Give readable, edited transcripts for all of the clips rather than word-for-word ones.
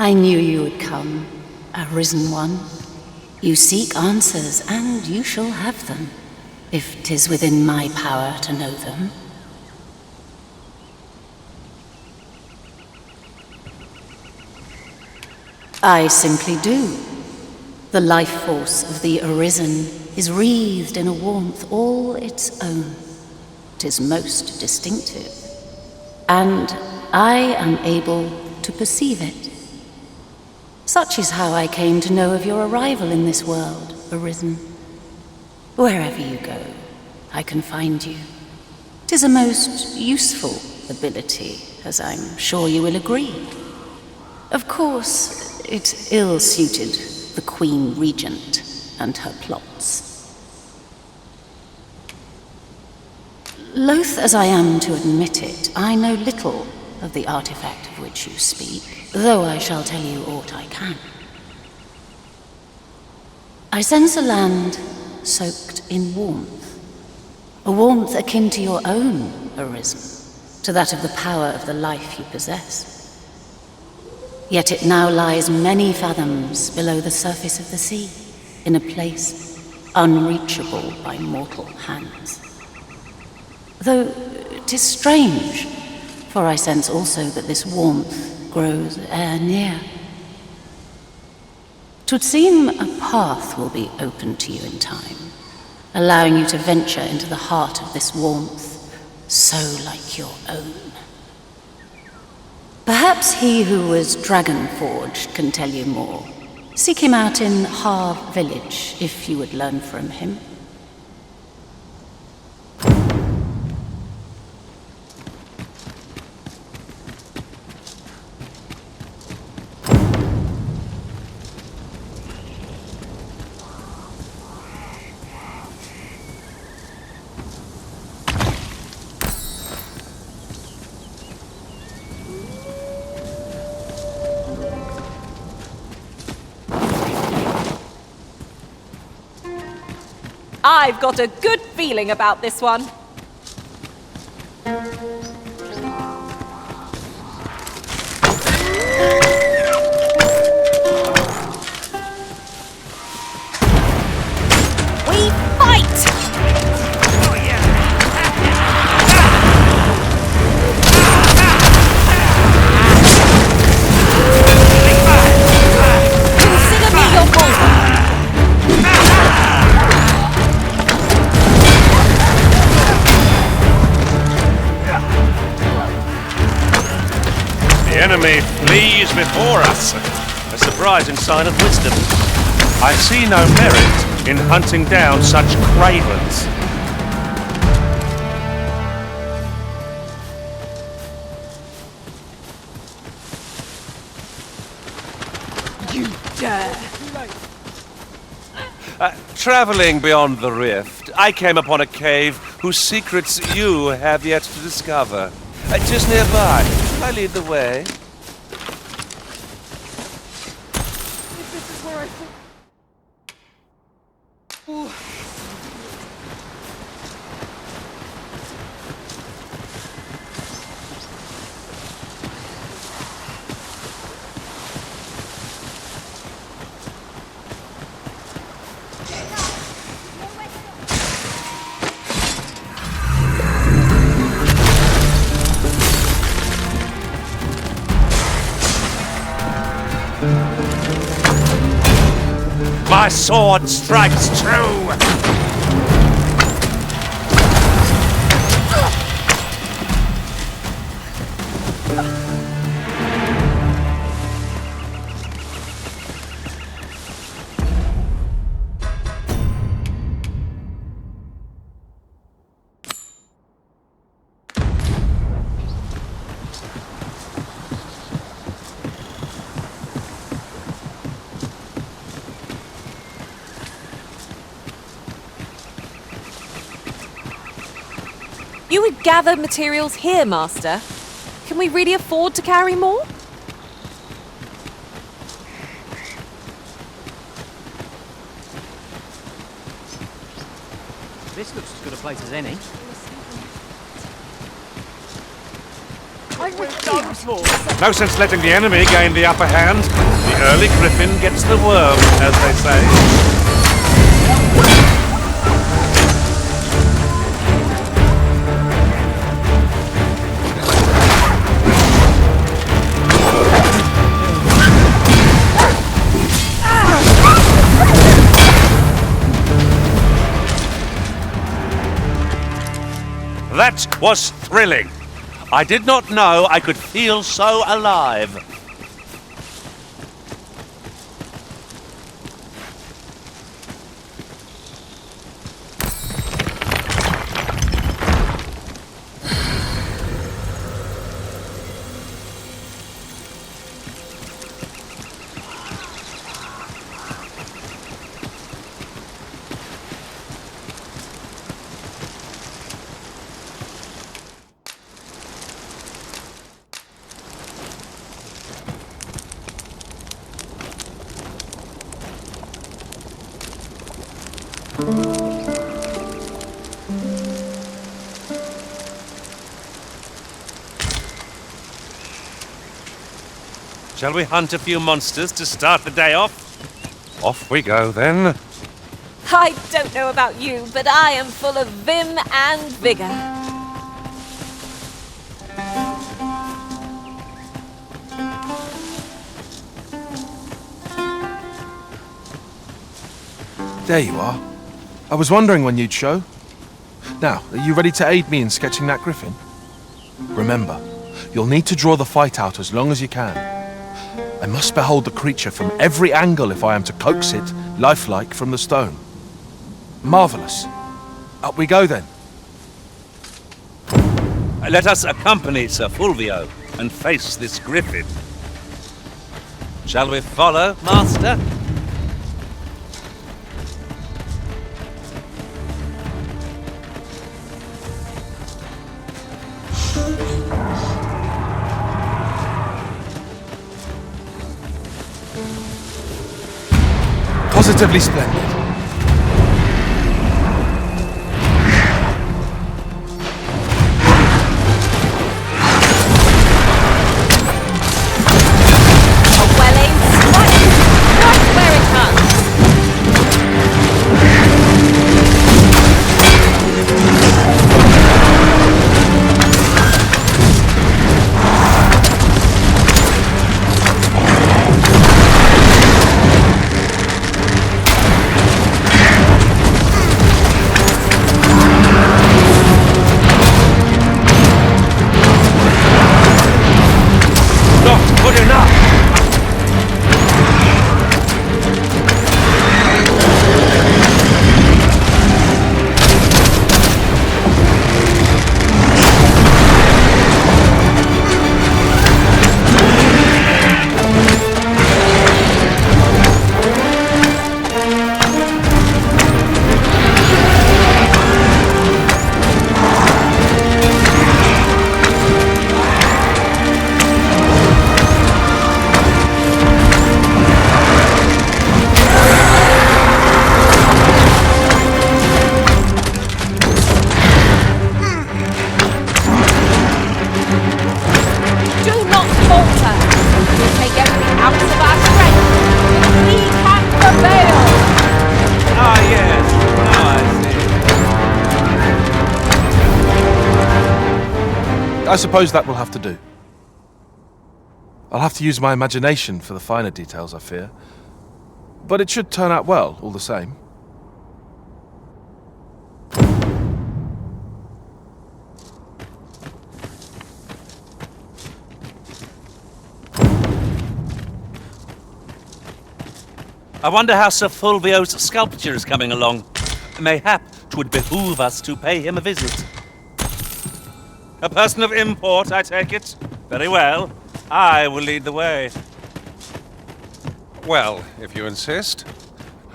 I knew you would come, Arisen One. You seek answers, and you shall have them, if 'tis within my power to know them. I simply do. The life force of the Arisen is wreathed in a warmth all its own. 'Tis most distinctive, and I am able to perceive it. Such is how I came to know of your arrival in this world, Arisen. Wherever you go, I can find you. 'Tis a most useful ability, as I'm sure you will agree. Of course, it's ill-suited the Queen Regent and her plots. Loath as I am to admit it, I know little of the artifact of which you speak, though I shall tell you aught I can. I sense a land soaked in warmth, a warmth akin to your own, Arisen, to that of the power of the life you possess. Yet it now lies many fathoms below the surface of the sea, in a place unreachable by mortal hands. Though 'tis strange, for I sense also that this warmth grows near. 'Twould seem a path will be open to you in time, allowing you to venture into the heart of this warmth, so like your own. Perhaps he who was dragon-forged can tell you more. Seek him out in Harv Village, if you would learn from him. I've got a good feeling about this one. We fight! Consider me your partner. The enemy flees before us. A surprising sign of wisdom. I see no merit in hunting down such cravens. You dare! Traveling beyond the rift, I came upon a cave whose secrets you have yet to discover. Just nearby. I lead the way. This is where I thought... My sword strikes true! You would gather materials here, Master. Can we really afford to carry more? This looks as good a place as any. I No sense letting the enemy gain the upper hand. The early griffin gets the worm, as they say. That was thrilling. I did not know I could feel so alive. Shall we hunt a few monsters to start the day off? Off we go, then. I don't know about you, but I am full of vim and vigor. There you are. I was wondering when you'd show. Now, are you ready to aid me in sketching that griffin? Remember, you'll need to draw the fight out as long as you can. I must behold the creature from every angle if I am to coax it, lifelike, from the stone. Marvellous. Up we go, then. Let us accompany Sir Fulvio and face this griffin. Shall we follow, Master? Positively splendid. A well-aimed strike! Right where it hurts! Not good enough! Do not falter! We'll take every ounce of our strength, but we can prevail! Ah, yes. Now I see. I suppose that will have to do. I'll have to use my imagination for the finer details, I fear. But it should turn out well, all the same. I wonder how Sir Fulvio's sculpture is coming along. Mayhap 'twould behoove us to pay him a visit. A person of import, I take it? Very well. I will lead the way. Well, if you insist.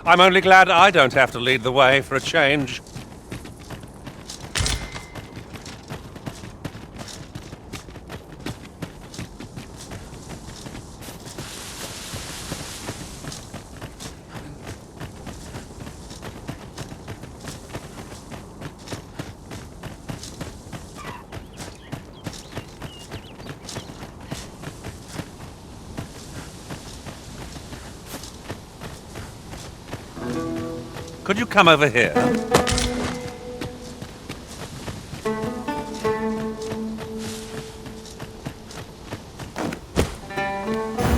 I'm only glad I don't have to lead the way for a change. Could you come over here?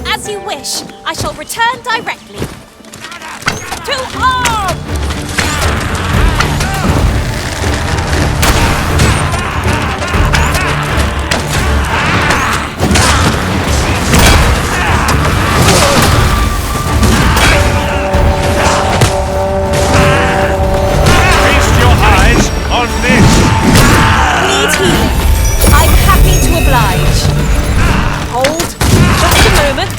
As you wish. I shall return directly. To arms! Feast your eyes on this! Need healing. I'm happy to oblige. Hold. Just a moment.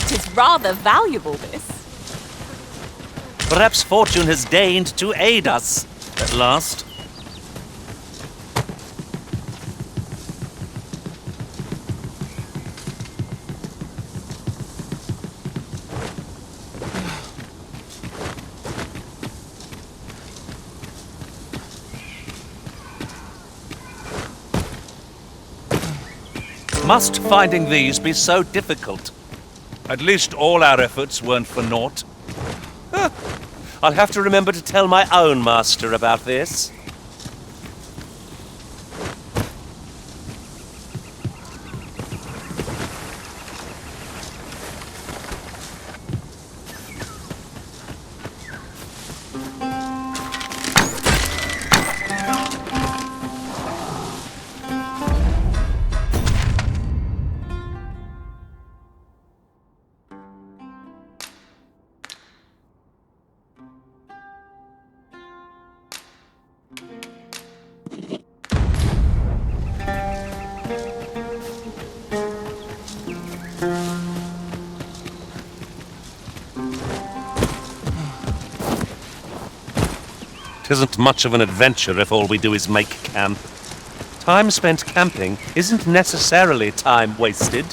Tis rather valuable, this. Perhaps fortune has deigned to aid us at last. Must finding these be so difficult? At least all our efforts weren't for naught. Huh. I'll have to remember to tell my own master about this. Tisn't much of an adventure if all we do is make camp. Time spent camping isn't necessarily time wasted.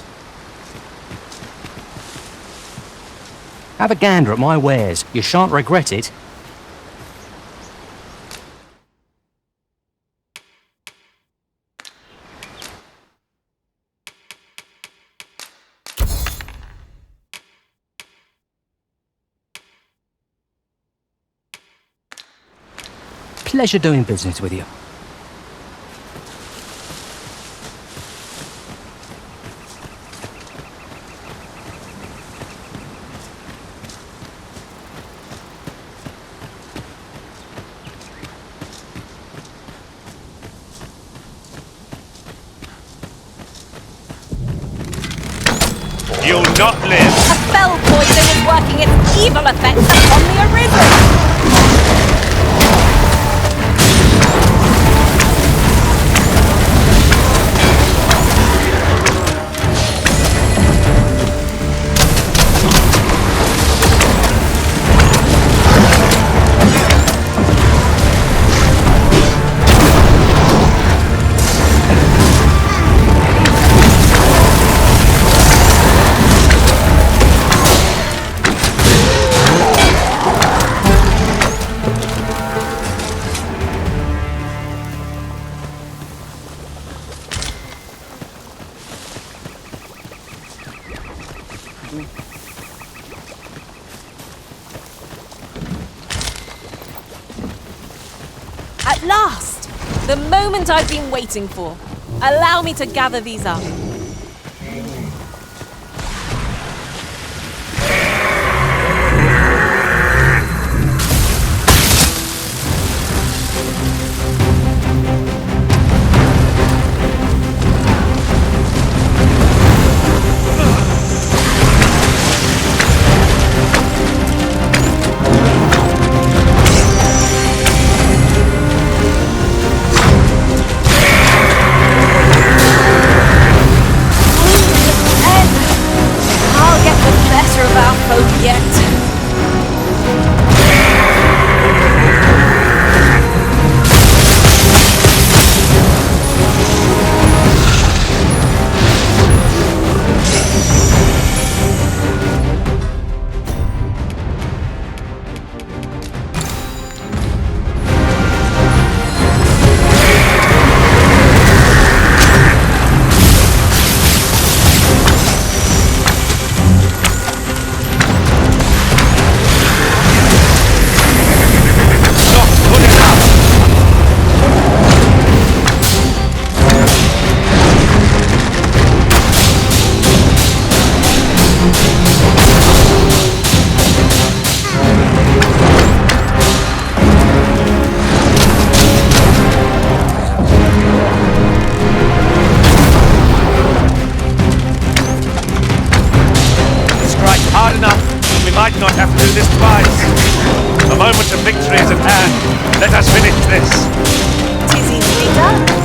Have a gander at my wares. You shan't regret it. Pleasure doing business with you. You'll not live! A spell poison is working its evil effects upon the Arisen! At last! The moment I've been waiting for. Allow me to gather these up. might not have to do this twice. The moment of victory is at hand. Let us finish this. 'Tis easily done.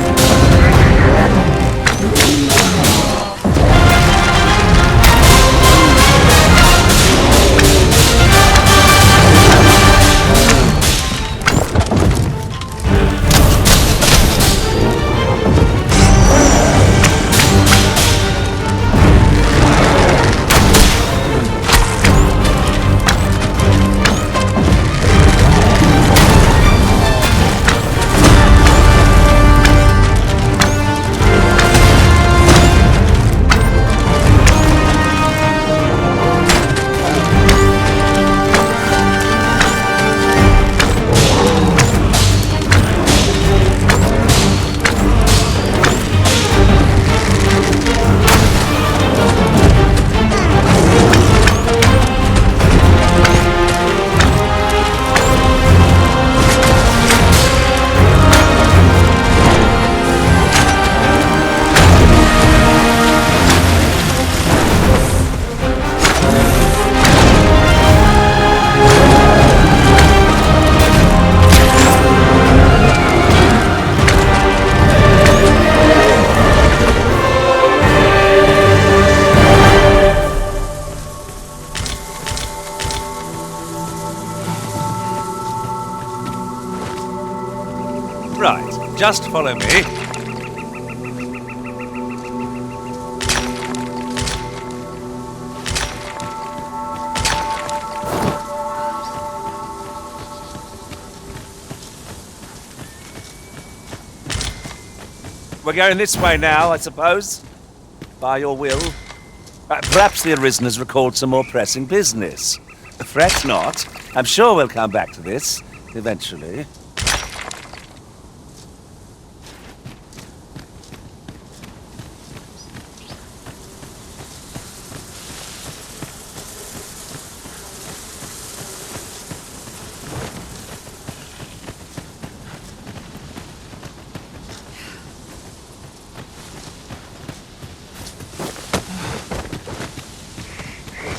Right, just follow me. We're going this way now, I suppose. By your will. Perhaps the Arisen has recalled some more pressing business. Fret not. I'm sure we'll come back to this, eventually.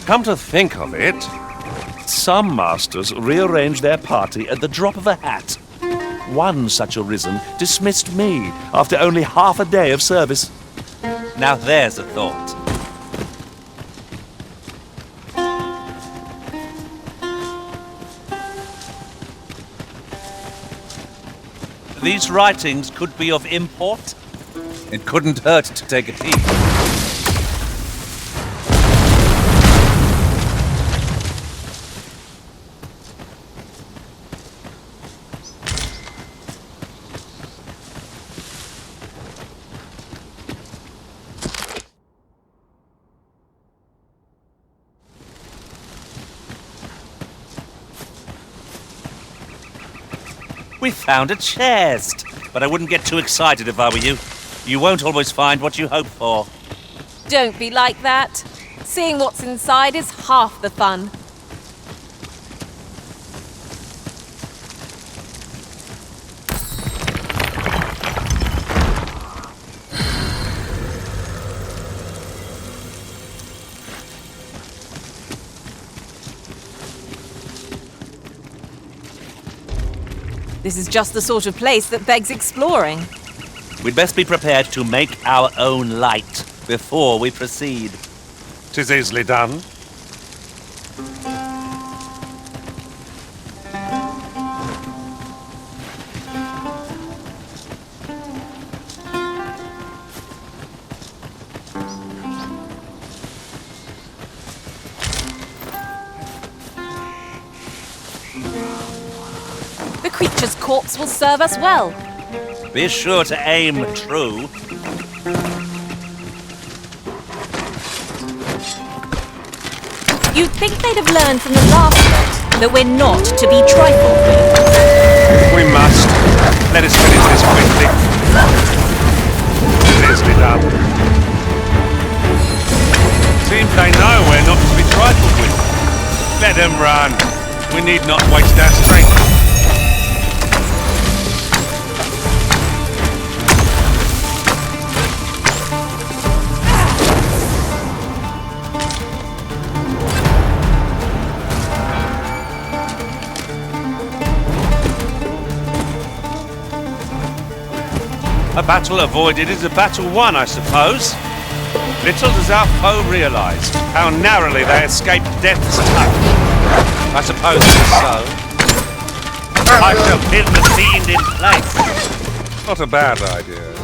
Come to think of it, some masters rearrange their party at the drop of a hat. One such Arisen dismissed me after only half a day of service. Now there's a thought. These writings could be of import. It couldn't hurt to take a peek. We found a chest, but I wouldn't get too excited if I were you. You won't always find what you hope for. Don't be like that. Seeing what's inside is half the fun. This is just the sort of place that begs exploring. We'd best be prepared to make our own light before we proceed. 'Tis easily done. The creature's corpse will serve us well. Be sure to aim true. You'd think they'd have learned from the last lot that we're not to be trifled with. We must. Let us finish this quickly. Easily done. Seems they know we're not to be trifled with. Let them run. We need not waste our strength. A battle avoided is a battle won, I suppose. Little does our foe realise how narrowly they escaped death's touch. I suppose it is so. I shall pin the fiend in place. Not a bad idea.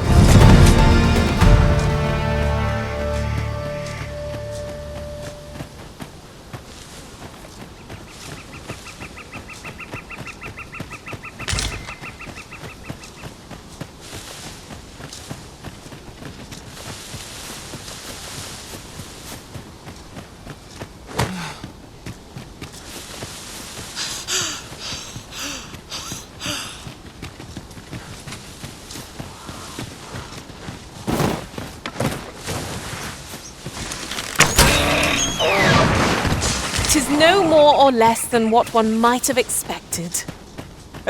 Tis no more or less than what one might have expected.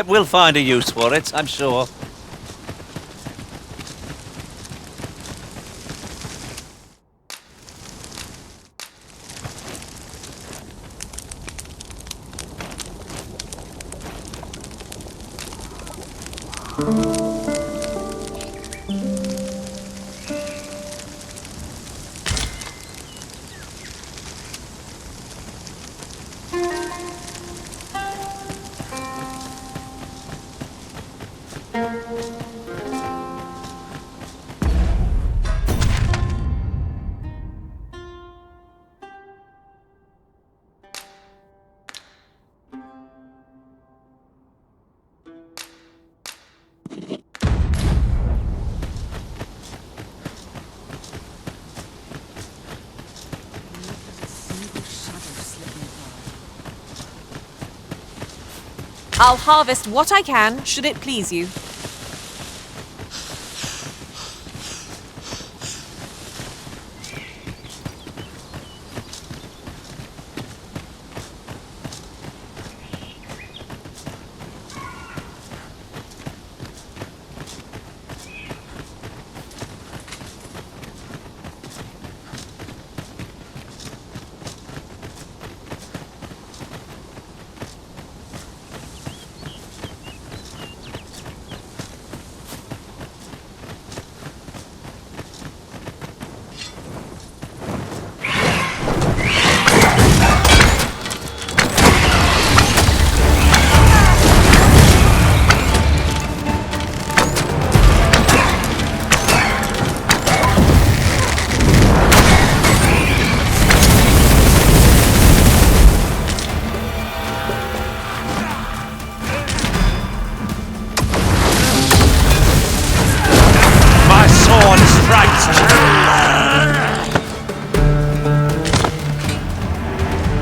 We'll find a use for it, I'm sure. I'll harvest what I can, should it please you.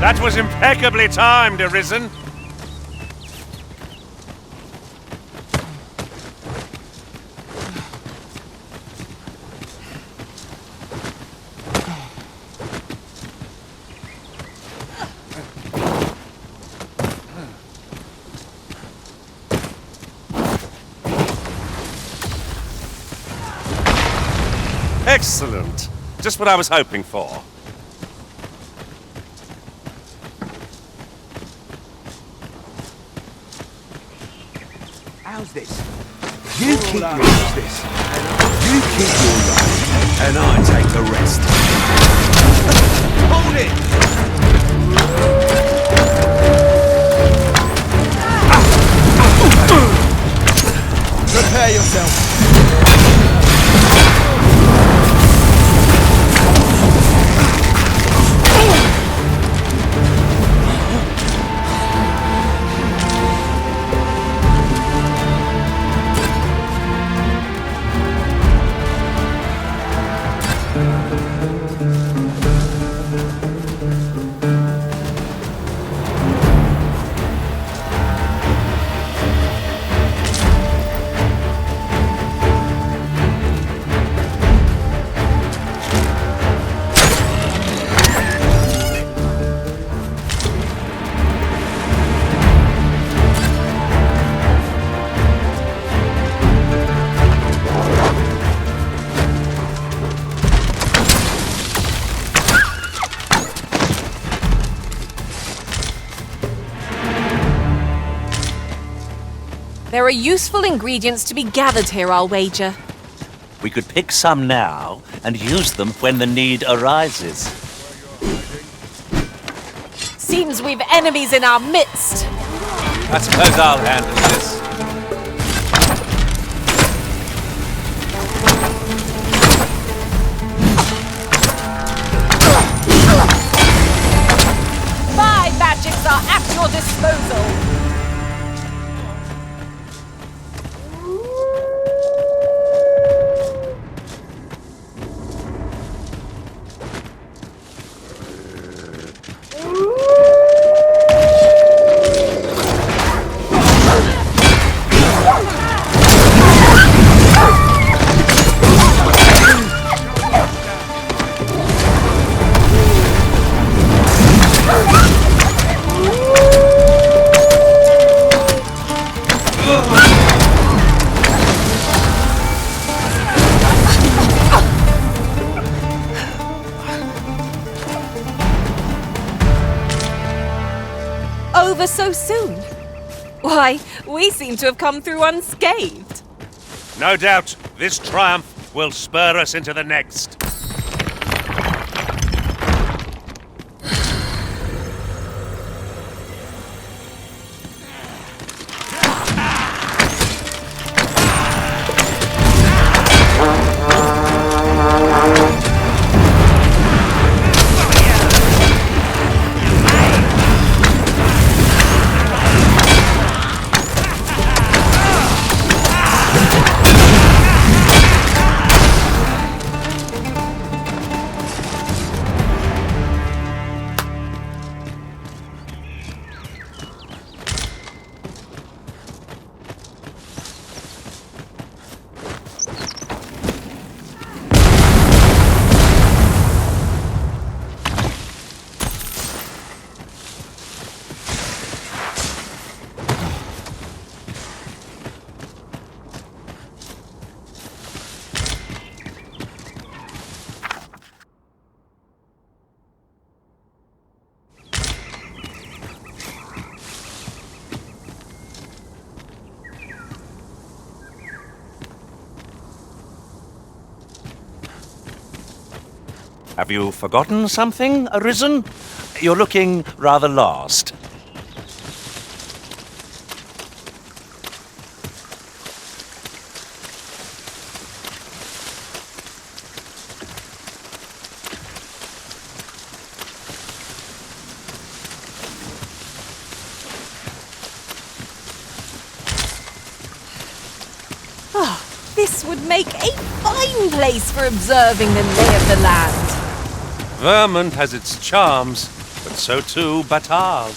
That was impeccably timed, Arisen. Excellent. Just what I was hoping for. How's this? You keep your this. You keep your life, and I take the rest. Hold it! Prepare yourself. There are useful ingredients to be gathered here, I'll wager. We could pick some now and use them when the need arises. Seems we've enemies in our midst. I suppose I'll handle this. My magics are at your disposal. Over so soon? Why, we seem to have come through unscathed. No doubt, this triumph will spur us into the next. Have you forgotten something, Arisen? You're looking rather lost. This would make a fine place for observing the lay of the land. Vermont has its charms, but so too Batal.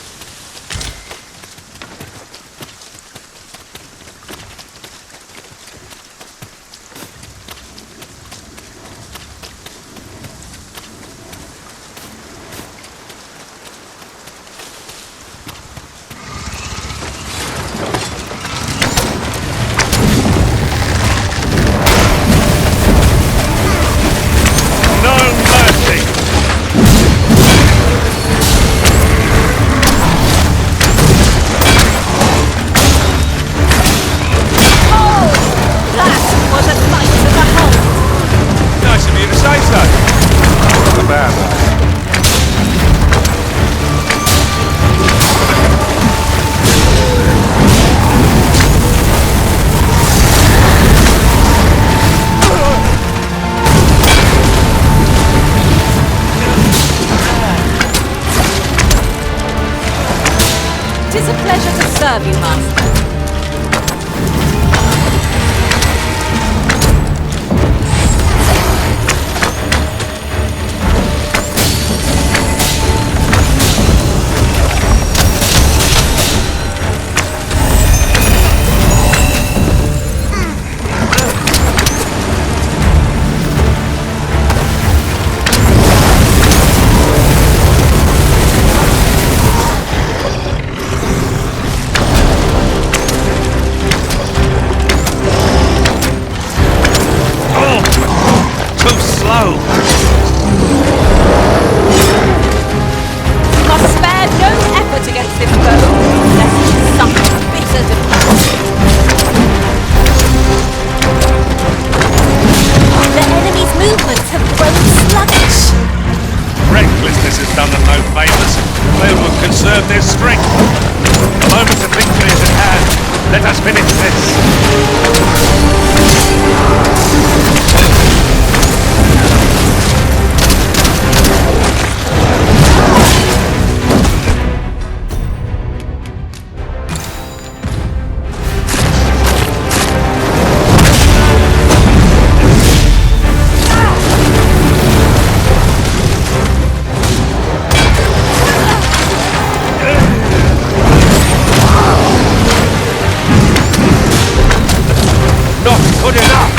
Tis a pleasure to serve you, Master. business has done them no favours. They will conserve their strength. The moment of victory is at hand. Let us finish this. Not good enough!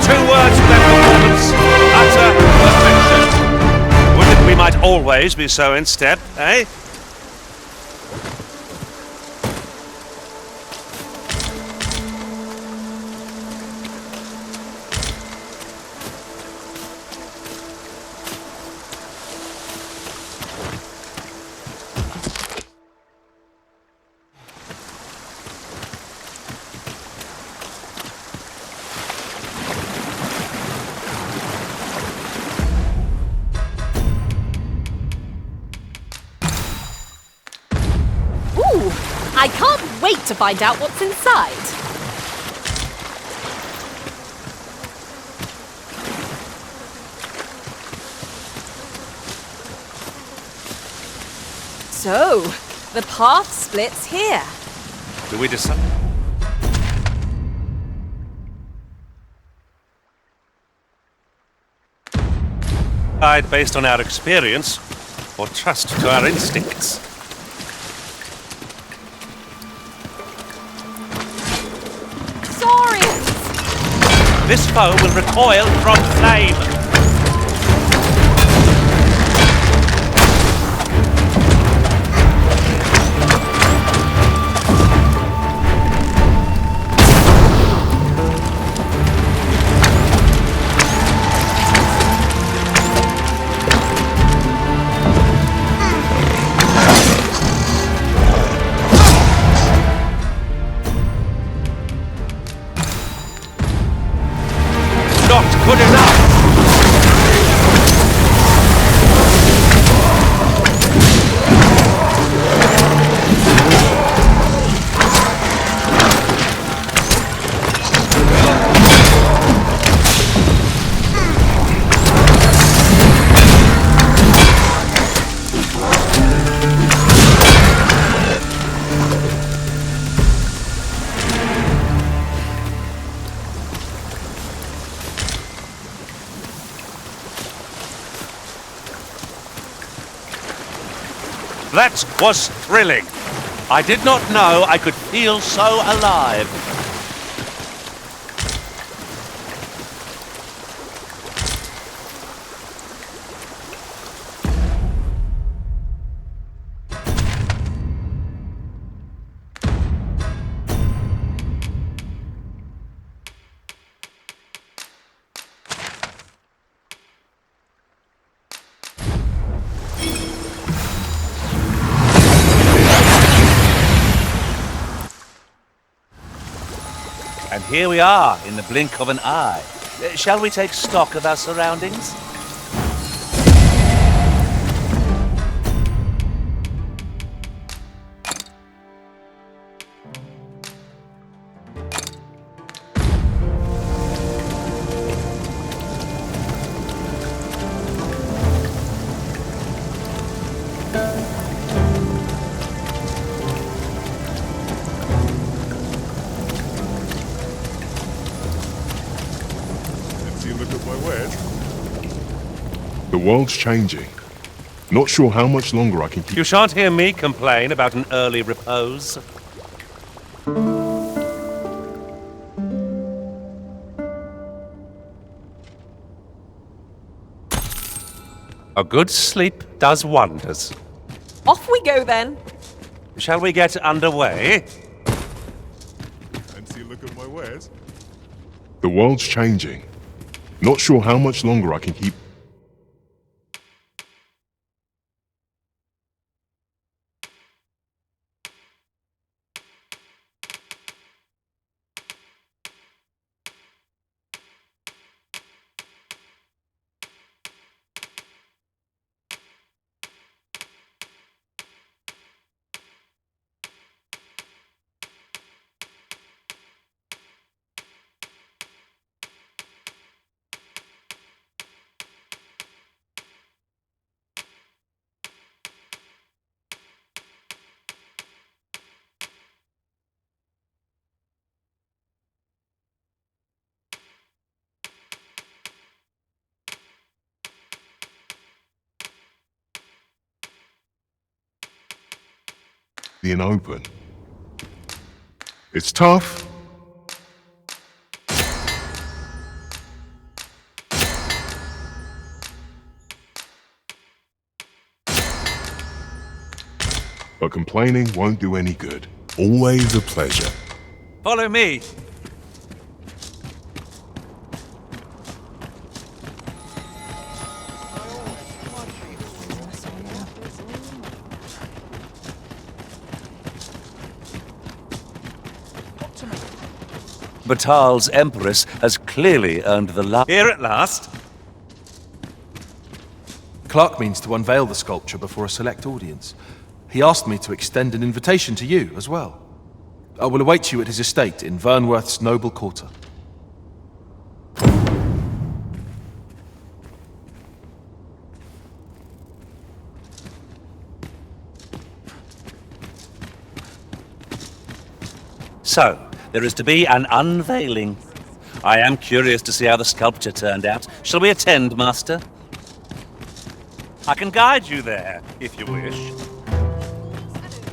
2 words for that performance. Utter perfection. Would that we might always be so in step, eh? Ooh, I can't wait to find out what's inside. So, the path splits here. Do we decide? Based on our experience, or trust to our instincts? Saurians! This foe will recoil from flame. Not good enough! That was thrilling. I did not know I could feel so alive. And here we are, in the blink of an eye. Shall we take stock of our surroundings? Look at my wares. The world's changing. Not sure how much longer I can keep. You shan't hear me complain about an early repose. A good sleep does wonders. Off we go then. Shall we get underway? Fancy a look at my wares? The world's changing. Not sure how much longer I can keep. Being open. It's tough. but complaining won't do any good. Always a pleasure. Follow me. Batal's Empress has clearly earned the love. Here at last. Clark means to unveil the sculpture before a select audience. He asked me to extend an invitation to you as well. I will await you at his estate in Vernworth's noble quarter. So, there is to be an unveiling. I am curious to see how the sculpture turned out. Shall we attend, Master? I can guide you there, if you wish.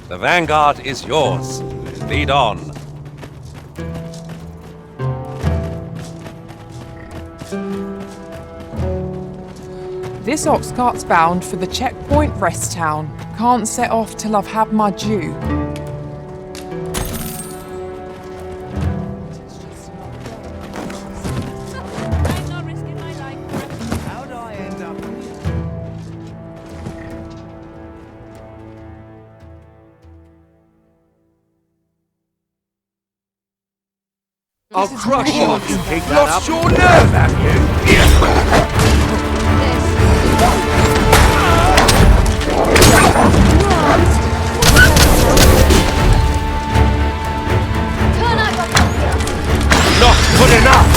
The vanguard is yours. Lead on. This ox cart's bound for the checkpoint rest town. Can't set off till I've had my due. I'll crush you if you keep that up. Lost your nerve, have you? Not good enough!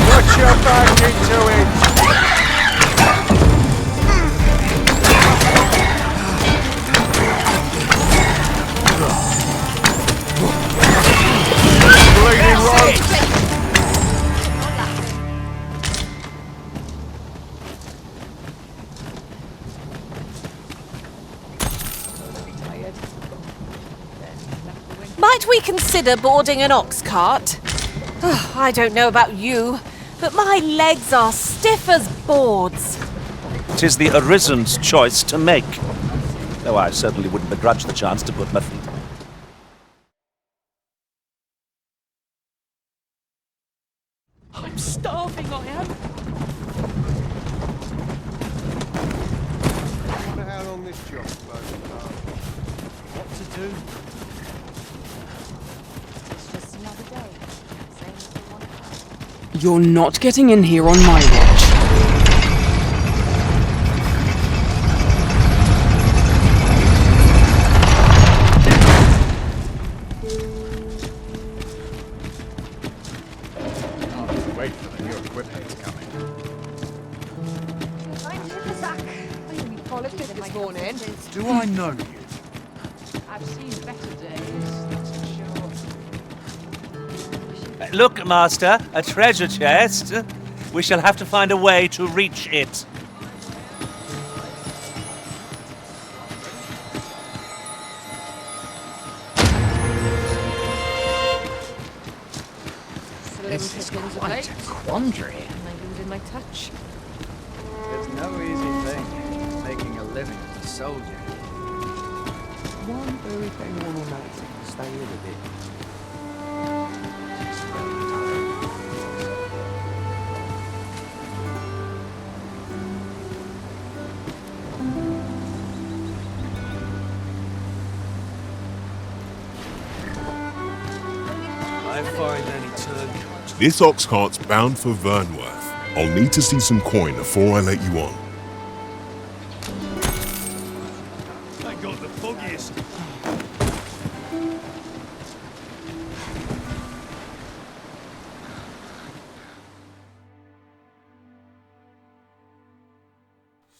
Put your back into it! Bleeding rope! Might we consider boarding an ox cart? I don't know about you, but my legs are stiff as boards. 'Tis the Arisen's choice to make. Though I certainly wouldn't begrudge the chance to put my feet. I'm starving, I am. I wonder how long this job's going to last. What to do? You're not getting in here on my watch. Wait for the new equipment to come in. This morning. Do I know you? I've seen better days, that's for sure. Look, Master, a treasure chest. We shall have to find a way to reach it. This is quite a quandary. Am I losing my touch? There's no easy thing, making a living as a soldier. Wonder if anyone will manage to stay here a bit. I find any turncoats. This ox cart's bound for Vernworth. I'll need to see some coin before I let you on. I got the foggiest.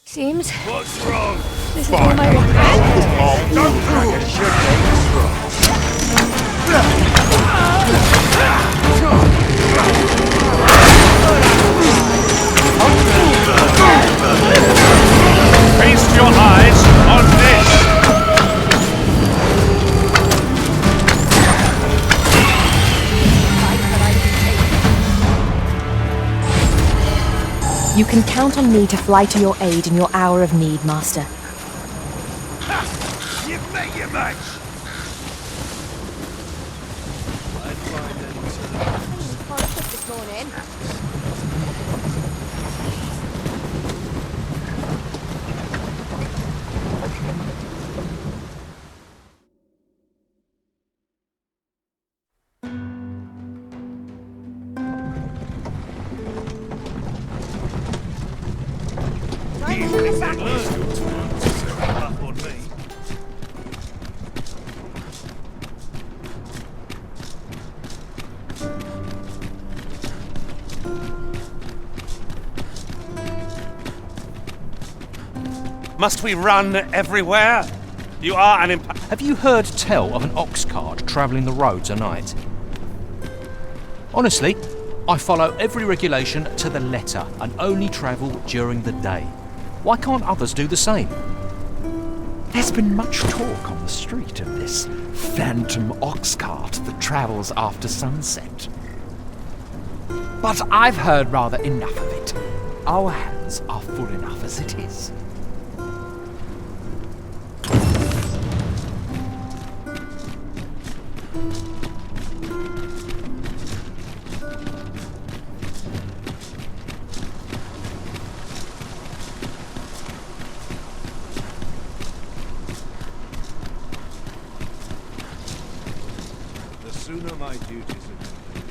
Seems What's wrong? this is all my Don't crack a shit, can count on me to fly to your aid in your hour of need, Master. You've met your match! This morning. Must we run everywhere? You are an Have you heard tell of an ox cart travelling the roads at night? Honestly, I follow every regulation to the letter and only travel during the day. Why can't others do the same? There's been much talk on the street of this phantom ox cart that travels after sunset. But I've heard rather enough of it. Our hands are full enough as it is. The sooner my duties are complete.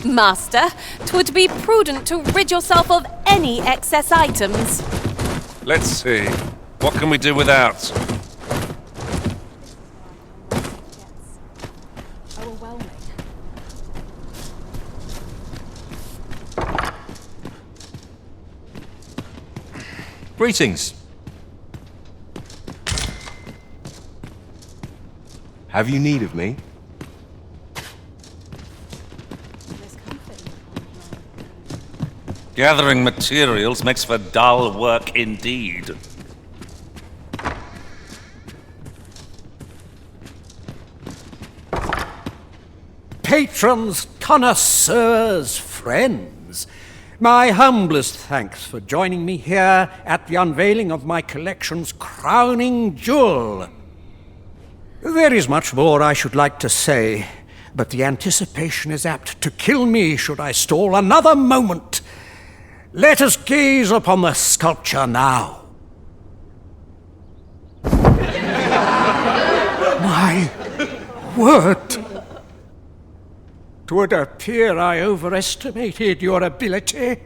Master, 'twould be prudent to rid yourself of any excess items. Let's see. What can we do without? Overwhelming. Greetings. Have you need of me? Gathering materials makes for dull work indeed. Patrons, connoisseurs, friends, my humblest thanks for joining me here at the unveiling of my collection's crowning jewel. There is much more I should like to say, but the anticipation is apt to kill me should I stall another moment. Let us gaze upon the sculpture now. My word! 'Twould appear I overestimated your ability.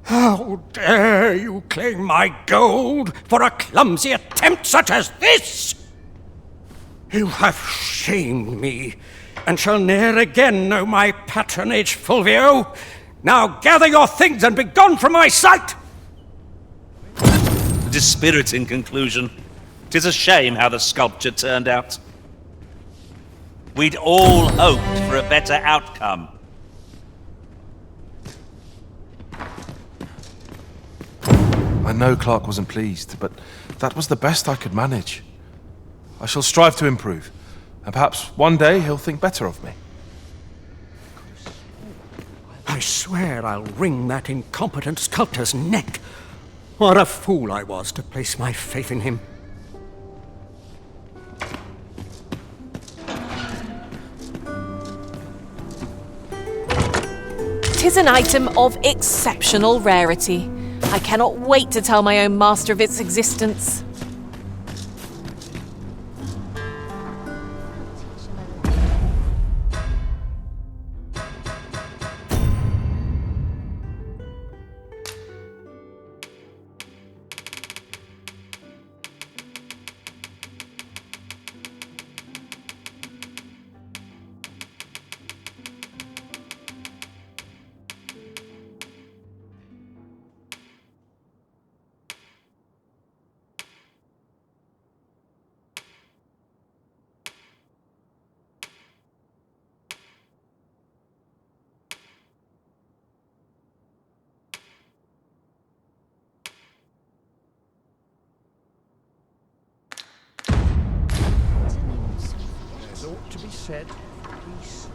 How dare you claim my gold for a clumsy attempt such as this? You have shamed me, and shall ne'er again know my patronage, Fulvio. Now gather your things and be gone from my sight! A dispiriting conclusion. 'Tis a shame how the sculpture turned out. We'd all hoped for a better outcome. I know Clark wasn't pleased, but that was the best I could manage. I shall strive to improve, and perhaps one day he'll think better of me. I swear I'll wring that incompetent sculptor's neck. What a fool I was to place my faith in him. 'Tis an item of exceptional rarity. I cannot wait to tell my own master of its existence. said, peace